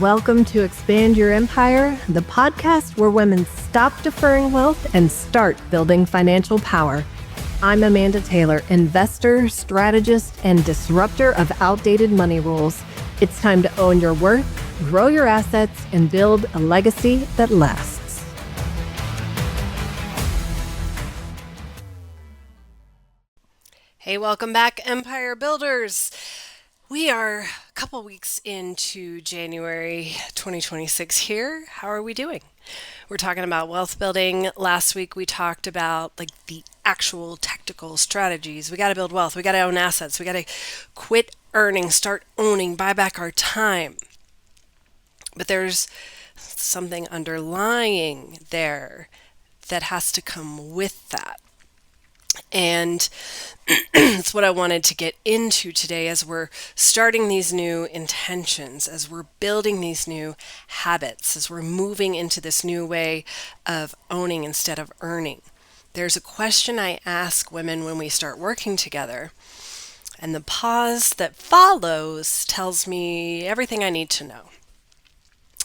Welcome to Expand Your Empire, the podcast where women stop deferring wealth and start building financial power. I'm Amanda Taylor, investor, strategist, and disruptor of outdated money rules. It's time to own your worth, grow your assets, and build a legacy that lasts. Hey, welcome back, Empire Builders. We are a couple weeks into January 2026 here. How are we doing? We're talking about wealth building. Last week we talked about the actual tactical strategies. We got to build wealth. We got to own assets. We got to quit earning, start owning, buy back our time. But there's something underlying there that has to come with that. And that's what I wanted to get into today as we're starting these new intentions, as we're building these new habits, as we're moving into this new way of owning instead of earning. There's a question I ask women when we start working together, and the pause that follows tells me everything I need to know.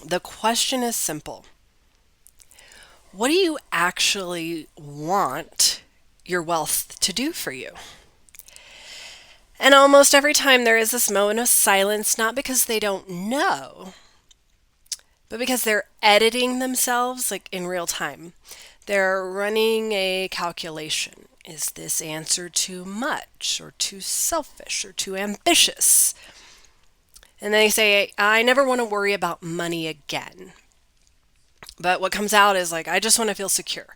The question is simple. What do you actually want your wealth to do for you? And almost every time there is this moment of silence, not because they don't know, but because they're editing themselves in real time. They're running a calculation. Is this answer too much or too selfish or too ambitious? And they say, I never want to worry about money again. But what comes out is I just want to feel secure.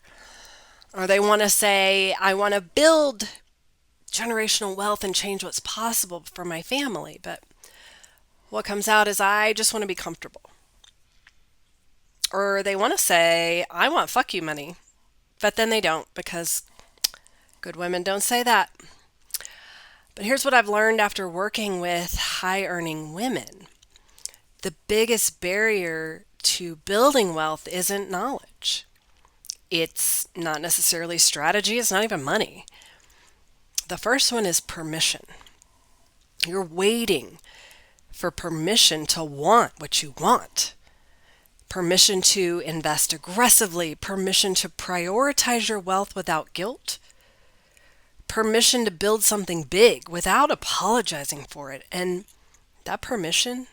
Or they want to say, I want to build generational wealth and change what's possible for my family. But what comes out is, I just want to be comfortable. Or they want to say, I want fuck you money. But then they don't, because good women don't say that. But here's what I've learned after working with high earning women. The biggest barrier to building wealth isn't knowledge. It's not necessarily strategy. It's not even money. The first one is permission. You're waiting for permission to want what you want. Permission to invest aggressively. Permission to prioritize your wealth without guilt. Permission to build something big without apologizing for it. And that permission,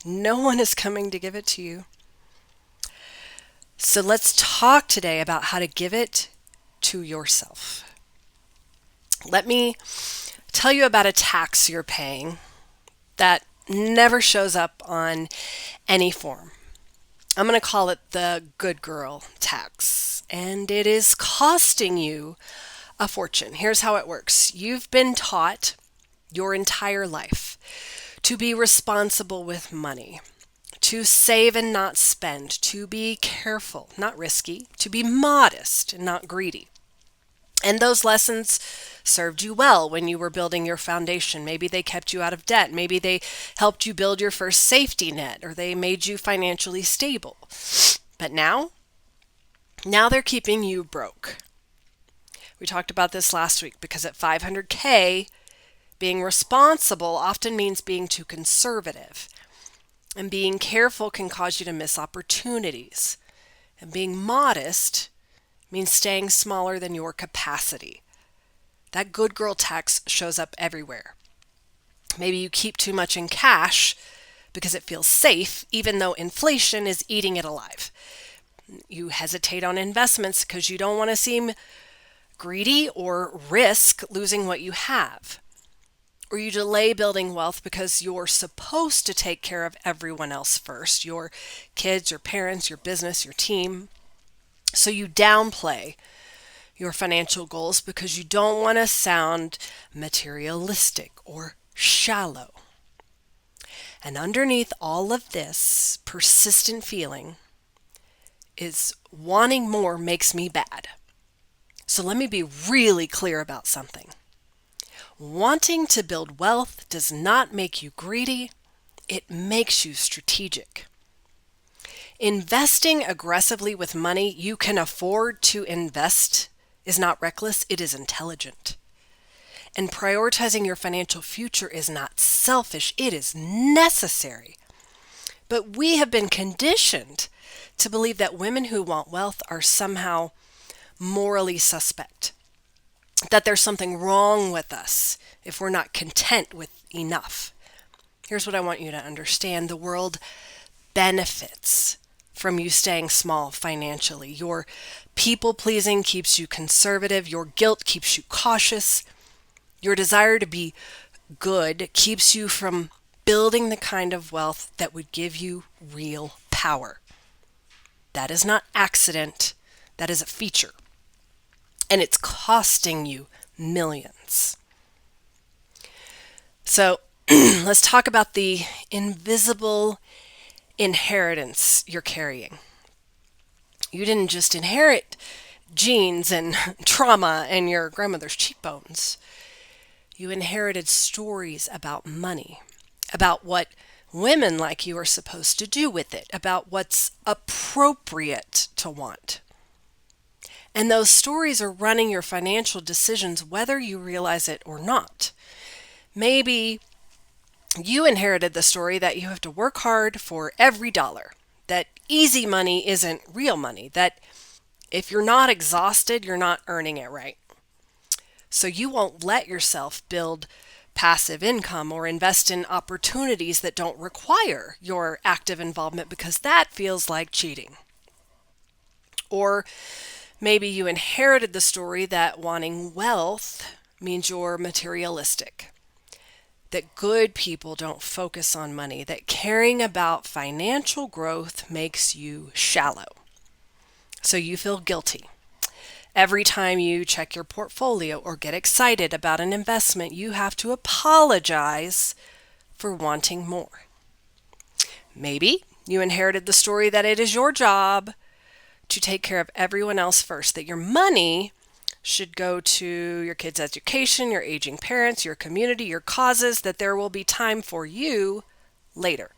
no one is coming to give it to you. So let's talk today about how to give it to yourself. Let me tell you about a tax you're paying that never shows up on any form. I'm going to call it the good girl tax, and it is costing you a fortune. Here's how it works. You've been taught your entire life to be responsible with money, to save and not spend, to be careful, not risky, to be modest and not greedy. And those lessons served you well when you were building your foundation. Maybe they kept you out of debt. Maybe they helped you build your first safety net, or they made you financially stable. But now they're keeping you broke. We talked about this last week because at $500K, being responsible often means being too conservative. And being careful can cause you to miss opportunities. And being modest means staying smaller than your capacity. That good girl tax shows up everywhere. Maybe you keep too much in cash because it feels safe, even though inflation is eating it alive. You hesitate on investments because you don't want to seem greedy or risk losing what you have. Or you delay building wealth because you're supposed to take care of everyone else first, your kids, your parents, your business, your team. So you downplay your financial goals because you don't want to sound materialistic or shallow. And underneath all of this persistent feeling is wanting more makes me bad. So let me be really clear about something. Wanting to build wealth does not make you greedy, it makes you strategic. Investing aggressively with money you can afford to invest is not reckless, it is intelligent. And prioritizing your financial future is not selfish, it is necessary. But we have been conditioned to believe that women who want wealth are somehow morally suspect, that there's something wrong with us if we're not content with enough. Here's what I want you to understand. The world benefits from you staying small financially. Your people-pleasing keeps you conservative. Your guilt keeps you cautious. Your desire to be good keeps you from building the kind of wealth that would give you real power. That is not accident. That is a feature. And it's costing you millions. So let's talk about the invisible inheritance you're carrying. You didn't just inherit genes and trauma and your grandmother's cheekbones. You inherited stories about money, about what women like you are supposed to do with it, about what's appropriate to want. And those stories are running your financial decisions whether you realize it or not. Maybe you inherited the story that you have to work hard for every dollar, that easy money isn't real money, that if you're not exhausted, you're not earning it right. So you won't let yourself build passive income or invest in opportunities that don't require your active involvement because that feels like cheating. Or maybe you inherited the story that wanting wealth means you're materialistic, that good people don't focus on money, that caring about financial growth makes you shallow. So you feel guilty. Every time you check your portfolio or get excited about an investment, you have to apologize for wanting more. Maybe you inherited the story that it is your job to take care of everyone else first, that your money should go to your kids' education, your aging parents, your community, your causes, that there will be time for you later.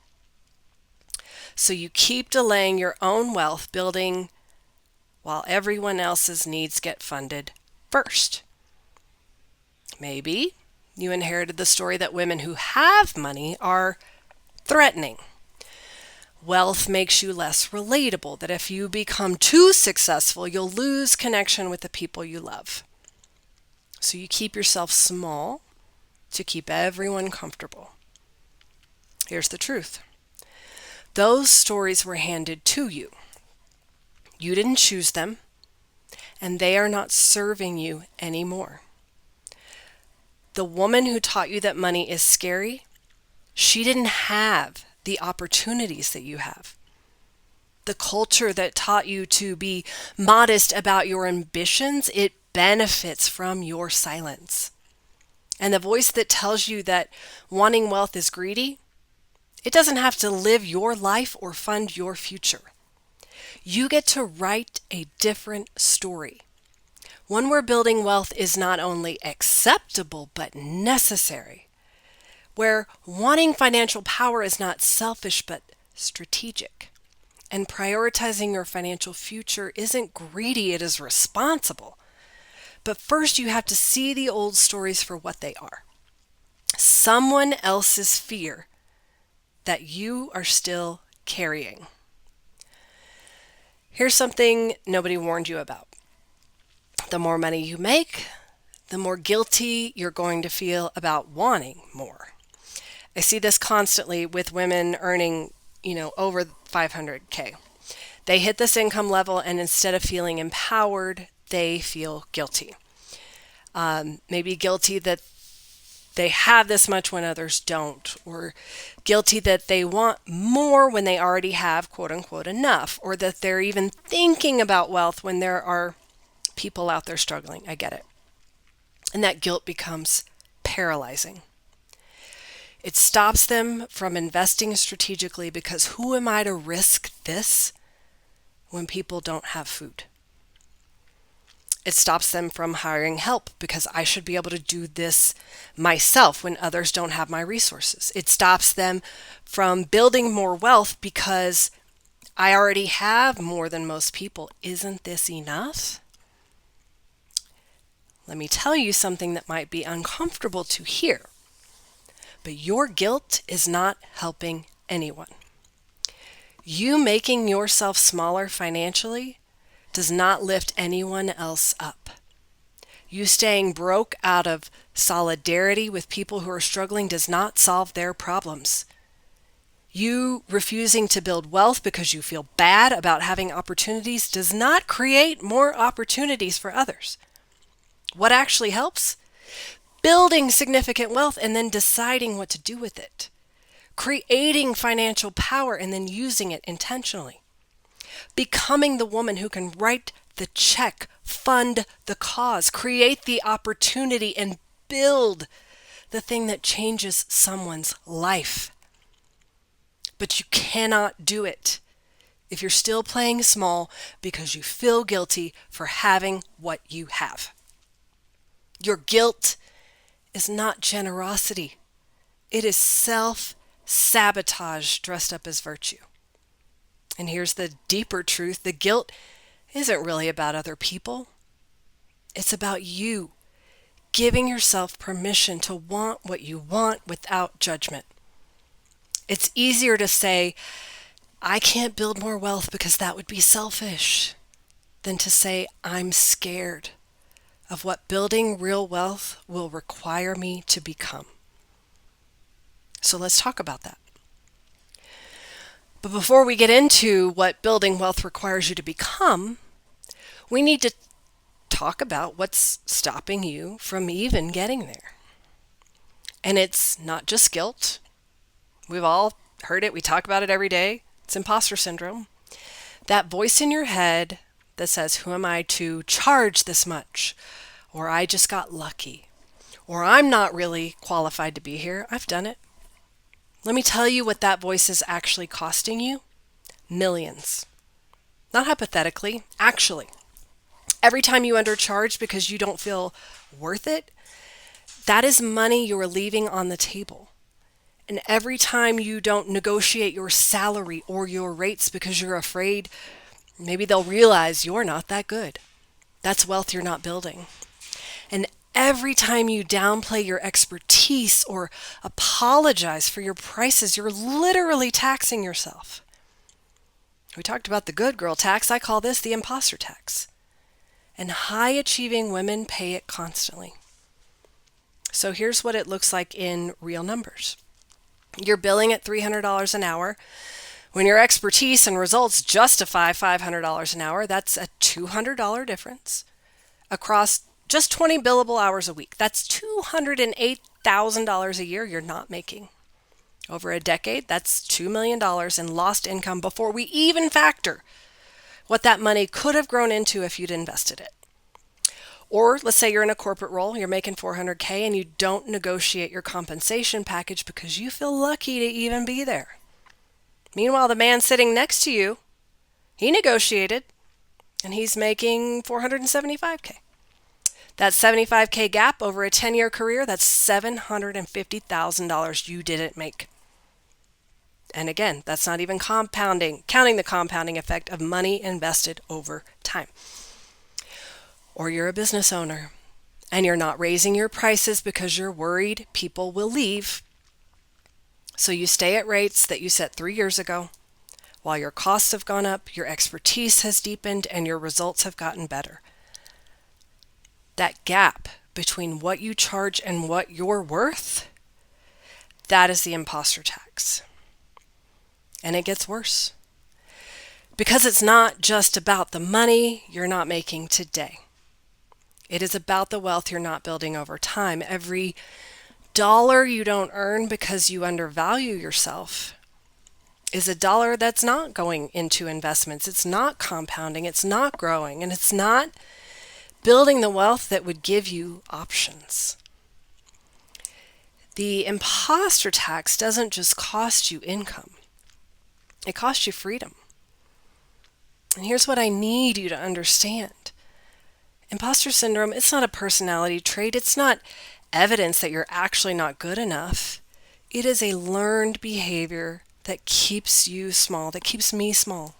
So you keep delaying your own wealth building while everyone else's needs get funded first. Maybe you inherited the story that women who have money are threatening. Wealth makes you less relatable, that if you become too successful, you'll lose connection with the people you love. So you keep yourself small to keep everyone comfortable. Here's the truth. Those stories were handed to you. You didn't choose them, and they are not serving you anymore. The woman who taught you that money is scary, she didn't have the opportunities that you have. The culture that taught you to be modest about your ambitions, it benefits from your silence. And the voice that tells you that wanting wealth is greedy, it doesn't have to live your life or fund your future. You get to write a different story. One where building wealth is not only acceptable, but necessary. Where wanting financial power is not selfish, but strategic. And prioritizing your financial future isn't greedy, it is responsible. But first you have to see the old stories for what they are. Someone else's fear that you are still carrying. Here's something nobody warned you about. The more money you make, the more guilty you're going to feel about wanting more. I see this constantly with women earning, over 500K. They hit this income level and instead of feeling empowered, they feel guilty. Maybe guilty that they have this much when others don't, or guilty that they want more when they already have quote unquote enough, or that they're even thinking about wealth when there are people out there struggling. I get it. And that guilt becomes paralyzing. It stops them from investing strategically because who am I to risk this when people don't have food? It stops them from hiring help because I should be able to do this myself when others don't have my resources. It stops them from building more wealth because I already have more than most people. Isn't this enough? Let me tell you something that might be uncomfortable to hear, but your guilt is not helping anyone. You making yourself smaller financially does not lift anyone else up. You staying broke out of solidarity with people who are struggling does not solve their problems. You refusing to build wealth because you feel bad about having opportunities does not create more opportunities for others. What actually helps? Building significant wealth and then deciding what to do with it. Creating financial power and then using it intentionally. Becoming the woman who can write the check, fund the cause, create the opportunity, and build the thing that changes someone's life. But you cannot do it if you're still playing small because you feel guilty for having what you have. Your guilt is not generosity. It is self-sabotage dressed up as virtue. And here's the deeper truth. The guilt isn't really about other people. It's about you giving yourself permission to want what you want without judgment. It's easier to say, I can't build more wealth because that would be selfish, than to say, I'm scared of what building real wealth will require me to become. So let's talk about that. But before we get into what building wealth requires you to become, we need to talk about what's stopping you from even getting there. And it's not just guilt. We've all heard it. We talk about it every day. It's imposter syndrome. That voice in your head that says, who am I to charge this much? Or I just got lucky. Or I'm not really qualified to be here. I've done it. Let me tell you what that voice is actually costing you. Millions. Not hypothetically, actually. Every time you undercharge because you don't feel worth it, that is money you are leaving on the table. And every time you don't negotiate your salary or your rates because you're afraid maybe they'll realize you're not that good, that's wealth you're not building. And every time you downplay your expertise or apologize for your prices, you're literally taxing yourself. We talked about the good girl tax. I call this the imposter tax. And high-achieving women pay it constantly. So here's what it looks like in real numbers. You're billing at $300 an hour. When your expertise and results justify $500 an hour, that's a $200 difference across just 20 billable hours a week. That's $208,000 a year you're not making. Over a decade, that's $2 million in lost income before we even factor what that money could have grown into if you'd invested it. Or let's say you're in a corporate role, you're making $400K and you don't negotiate your compensation package because you feel lucky to even be there. Meanwhile, the man sitting next to you, he negotiated and he's making $475K. That $75K gap over a 10-year career, that's $750,000 you didn't make. And again, that's not even counting the compounding effect of money invested over time. Or you're a business owner and you're not raising your prices because you're worried people will leave. So you stay at rates that you set 3 years ago. While your costs have gone up, your expertise has deepened, and your results have gotten better. That gap between what you charge and what you're worth, that is the imposter tax. And it gets worse. Because it's not just about the money you're not making today. It is about the wealth you're not building over time. Every dollar you don't earn because you undervalue yourself is a dollar that's not going into investments. It's not compounding. It's not growing. And it's not building the wealth that would give you options. The imposter tax doesn't just cost you income. It costs you freedom. And here's what I need you to understand. Imposter syndrome, it's not a personality trait. It's not evidence that you're actually not good enough. It is a learned behavior that keeps you small, that keeps me small.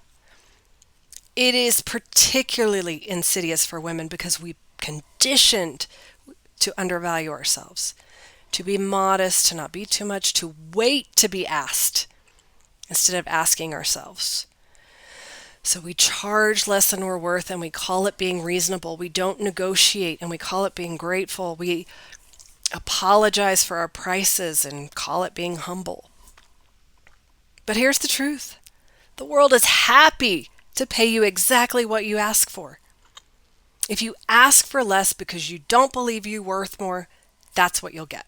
It is particularly insidious for women because we're conditioned to undervalue ourselves, to be modest, to not be too much, to wait to be asked. instead of asking ourselves. So we charge less than we're worth and we call it being reasonable. We don't negotiate and we call it being grateful. We apologize for our prices and call it being humble. But here's the truth. The world is happy to pay you exactly what you ask for. If you ask for less because you don't believe you're worth more, that's what you'll get.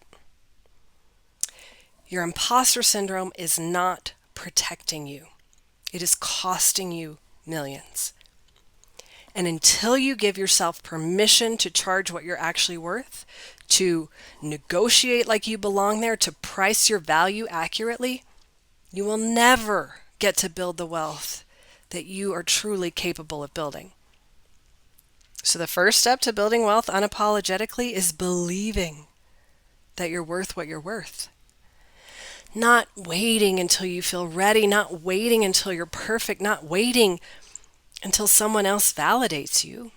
Your imposter syndrome is not protecting you. It is costing you millions. And until you give yourself permission to charge what you're actually worth, to negotiate like you belong there, to price your value accurately, you will never get to build the wealth that you are truly capable of building. So the first step to building wealth unapologetically is believing that you're worth what you're worth. Not waiting until you feel ready, not waiting until you're perfect, not waiting until someone else validates you.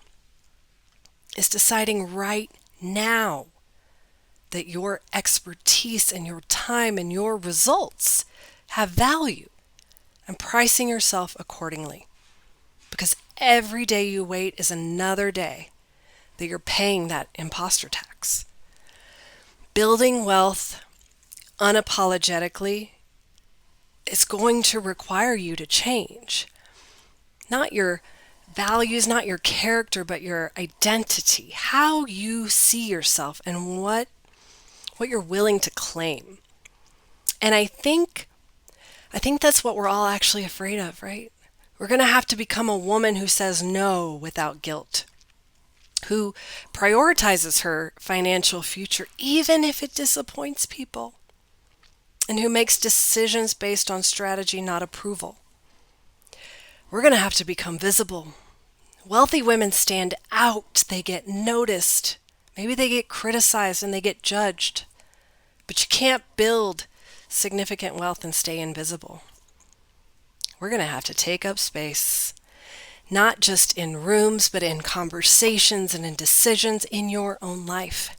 It's deciding right now that your expertise and your time and your results have value and pricing yourself accordingly. Because every day you wait is another day that you're paying that imposter tax. Building wealth unapologetically is going to require you to change. Not your values, not your character, but your identity. How you see yourself and what you're willing to claim. And I think that's what we're all actually afraid of, right? We're going to have to become a woman who says no without guilt, who prioritizes her financial future even if it disappoints people, and who makes decisions based on strategy, not approval. We're going to have to become visible. Wealthy women stand out. They get noticed. Maybe they get criticized and they get judged. But you can't build significant wealth and stay invisible. We're going to have to take up space, not just in rooms, but in conversations and in decisions in your own life.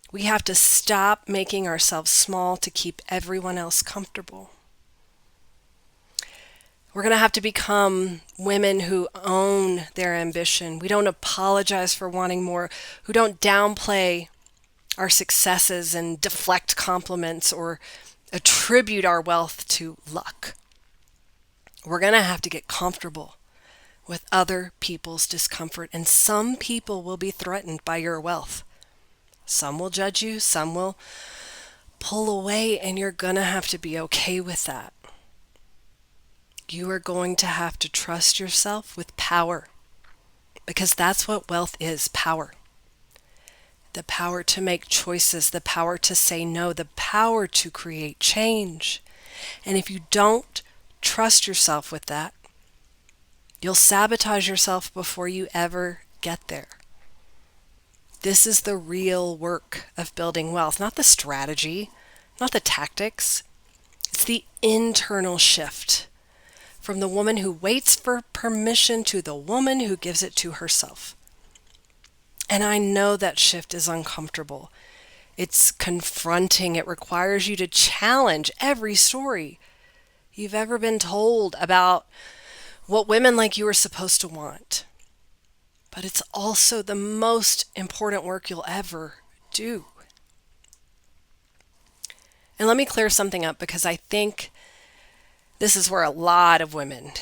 We have to stop making ourselves small to keep everyone else comfortable. We're going to have to become women who own their ambition. We don't apologize for wanting more, who don't downplay our successes and deflect compliments or attribute our wealth to luck. We're going to have to get comfortable with other people's discomfort, and some people will be threatened by your wealth. Some will judge you, some will pull away, and you're going to have to be okay with that. You are going to have to trust yourself with power, because that's what wealth is, power. The power to make choices, the power to say no, the power to create change. And if you don't trust yourself with that, you'll sabotage yourself before you ever get there. This is the real work of building wealth, not the strategy, not the tactics. It's the internal shift from the woman who waits for permission to the woman who gives it to herself. And I know that shift is uncomfortable. It's confronting. It requires you to challenge every story you've ever been told about what women like you are supposed to want. But it's also the most important work you'll ever do. And let me clear something up, because I think this is where a lot of women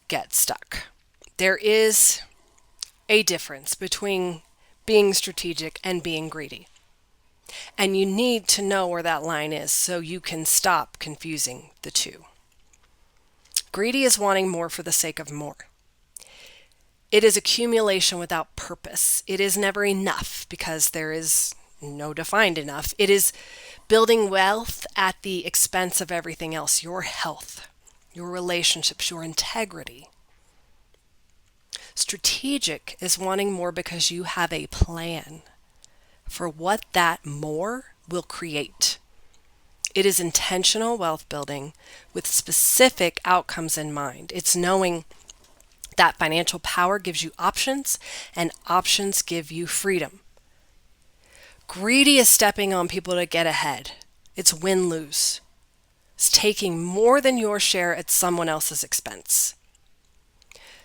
get stuck. There is a difference between being strategic and being greedy. And you need to know where that line is so you can stop confusing the two. Greedy is wanting more for the sake of more. It is accumulation without purpose. It is never enough because there is no defined enough. It is building wealth at the expense of everything else, your health, your relationships, your integrity. Strategic is wanting more because you have a plan for what that more will create. It is intentional wealth building with specific outcomes in mind. It's knowing that financial power gives you options, and options give you freedom. Greedy is stepping on people to get ahead. It's win-lose. is taking more than your share at someone else's expense.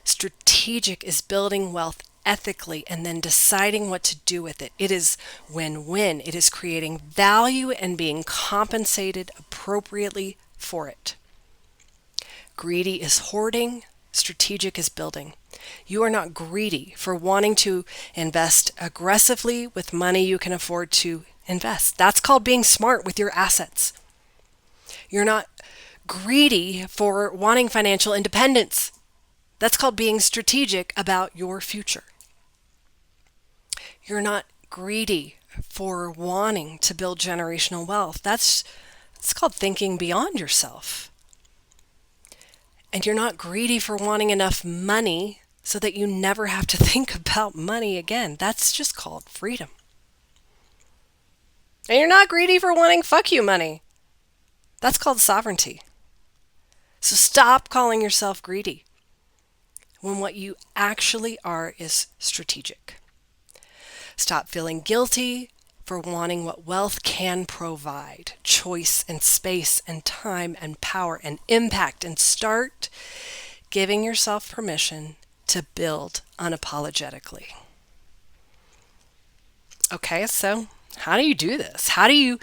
Strategic is building wealth ethically and then deciding what to do with it. It is win-win. It is creating value and being compensated appropriately for it. Greedy is hoarding. Strategic is building. You are not greedy for wanting to invest aggressively with money you can afford to invest. That's called being smart with your assets. You're not greedy for wanting financial independence. That's called being strategic about your future. You're not greedy for wanting to build generational wealth. That's called thinking beyond yourself. And you're not greedy for wanting enough money so that you never have to think about money again. That's just called freedom. And you're not greedy for wanting fuck you money. That's called sovereignty. So stop calling yourself greedy when what you actually are is strategic. Stop feeling guilty for wanting what wealth can provide: choice and space and time and power and impact, and start giving yourself permission to build unapologetically. Okay, so how do you do this? How do you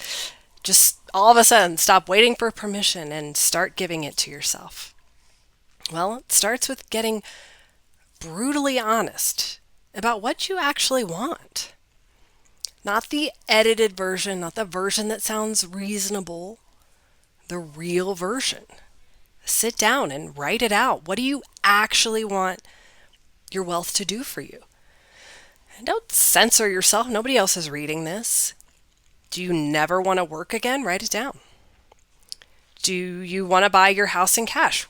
just all of a sudden stop waiting for permission and start giving it to yourself? Well, it starts with getting brutally honest about what you actually want. Not the edited version, not the version that sounds reasonable, the real version. Sit down and write it out. What do you actually want your wealth to do for you? And don't censor yourself. Nobody else is reading this. Do you never want to work again? Write it down. Do you want to buy your house in cash?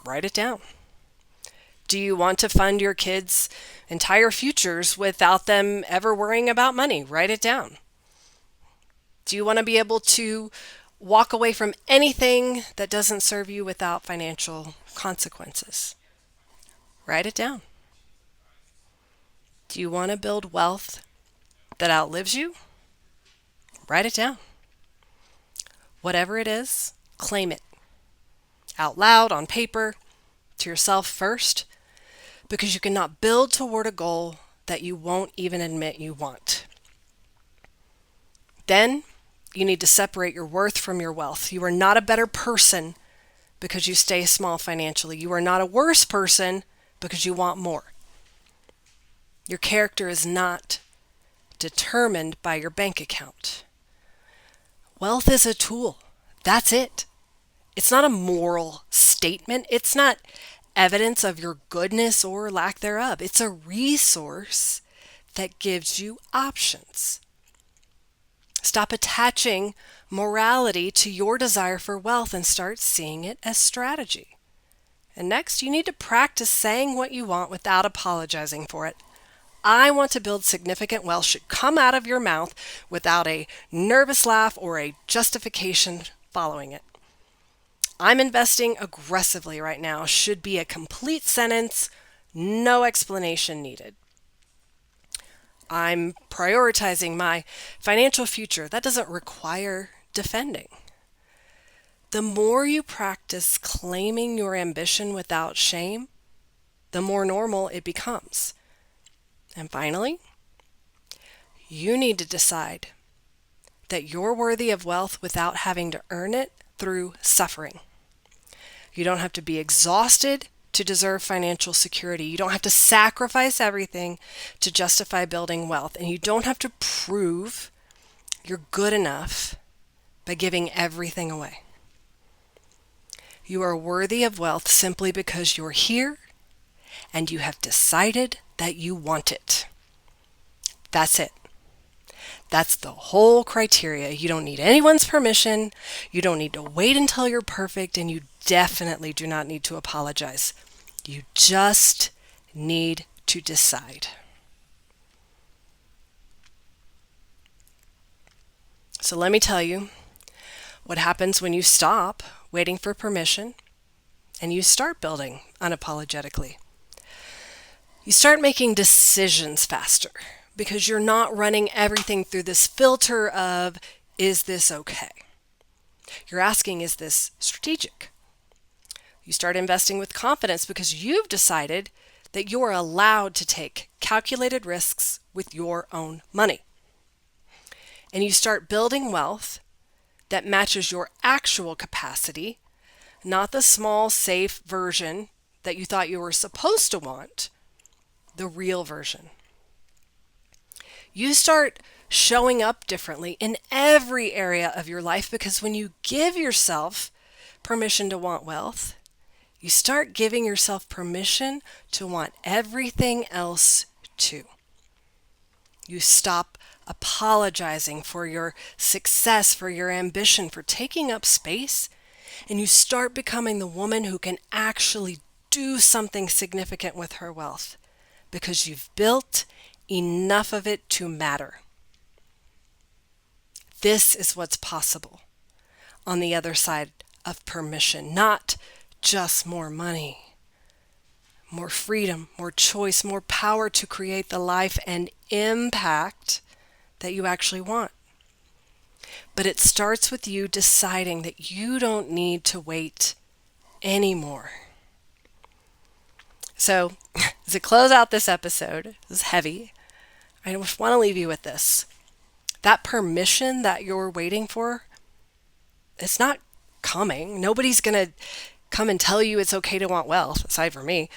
Write it down. Do you want to fund your kids' entire futures without them ever worrying about money? Write it down. Do you want to be able to walk away from anything that doesn't serve you without financial consequences? Write it down. Do you want to build wealth that outlives you? Write it down. Whatever it is, claim it. Out loud, on paper, to yourself first, because you cannot build toward a goal that you won't even admit you want. Then you need to separate your worth from your wealth. You are not a better person because you stay small financially. You are not a worse person because you want more. Your character is not determined by your bank account. Wealth is a tool. That's it. It's not a moral statement. It's not evidence of your goodness or lack thereof. It's a resource that gives you options. Stop attaching morality to your desire for wealth and start seeing it as strategy. And next, you need to practice saying what you want without apologizing for it. I want to build significant wealth should come out of your mouth without a nervous laugh or a justification following it. I'm investing aggressively right now should be a complete sentence, no explanation needed. I'm prioritizing my financial future. That doesn't require defending. The more you practice claiming your ambition without shame, the more normal it becomes. And finally, you need to decide that you're worthy of wealth without having to earn it through suffering. You don't have to be exhausted to deserve financial security. You don't have to sacrifice everything to justify building wealth. And you don't have to prove you're good enough by giving everything away. You are worthy of wealth simply because you're here and you have decided that you want it. That's it. That's the whole criteria. You don't need anyone's permission. You don't need to wait until you're perfect, and you definitely do not need to apologize. You just need to decide. So let me tell you what happens when you stop waiting for permission and you start building unapologetically. You start making decisions faster because you're not running everything through this filter of, is this okay? You're asking, is this strategic? You start investing with confidence because you've decided that you're allowed to take calculated risks with your own money. And you start building wealth that matches your actual capacity, not the small, safe version that you thought you were supposed to want, the real version. You start showing up differently in every area of your life because when you give yourself permission to want wealth, you start giving yourself permission to want everything else too. You stop apologizing for your success, for your ambition, for taking up space, and you start becoming the woman who can actually do something significant with her wealth because you've built enough of it to matter. This is what's possible on the other side of permission, not just more money, more freedom, more choice, more power to create the life and impact that you actually want. But it starts with you deciding that you don't need to wait anymore. So, as I close out this episode, this is heavy, I just want to leave you with this. That permission that you're waiting for, it's not coming. Nobody's going to come and tell you it's okay to want wealth, aside from me.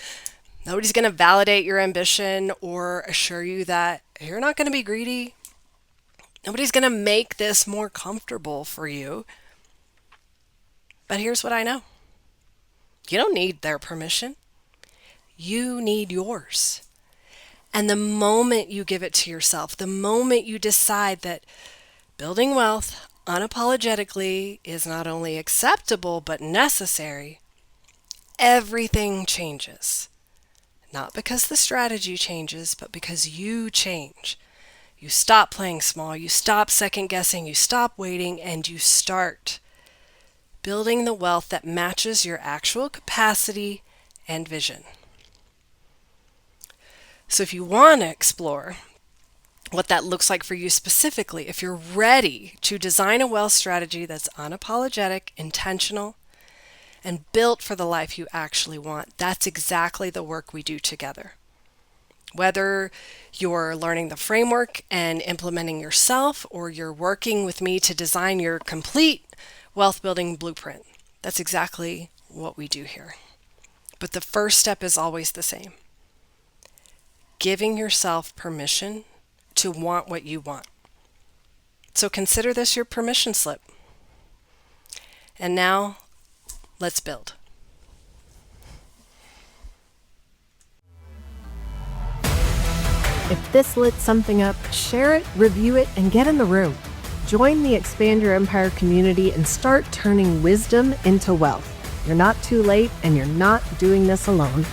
Nobody's going to validate your ambition or assure you that you're not going to be greedy. Nobody's going to make this more comfortable for you. But here's what I know. You don't need their permission. You need yours. And the moment you give it to yourself, the moment you decide that building wealth unapologetically is not only acceptable but necessary, everything changes. Not because the strategy changes, but because you change. You stop playing small, you stop second guessing, you stop waiting, and you start building the wealth that matches your actual capacity and vision. So if you want to explore what that looks like for you specifically, if you're ready to design a wealth strategy that's unapologetic, intentional, and built for the life you actually want, that's exactly the work we do together. Whether you're learning the framework and implementing yourself, or you're working with me to design your complete wealth building blueprint, that's exactly what we do here. But the first step is always the same. Giving yourself permission to want what you want. So consider this your permission slip. And now, let's build. If this lit something up, share it, review it, and get in the room. Join the Expand Your Empire community and start turning wisdom into wealth. You're not too late, and you're not doing this alone.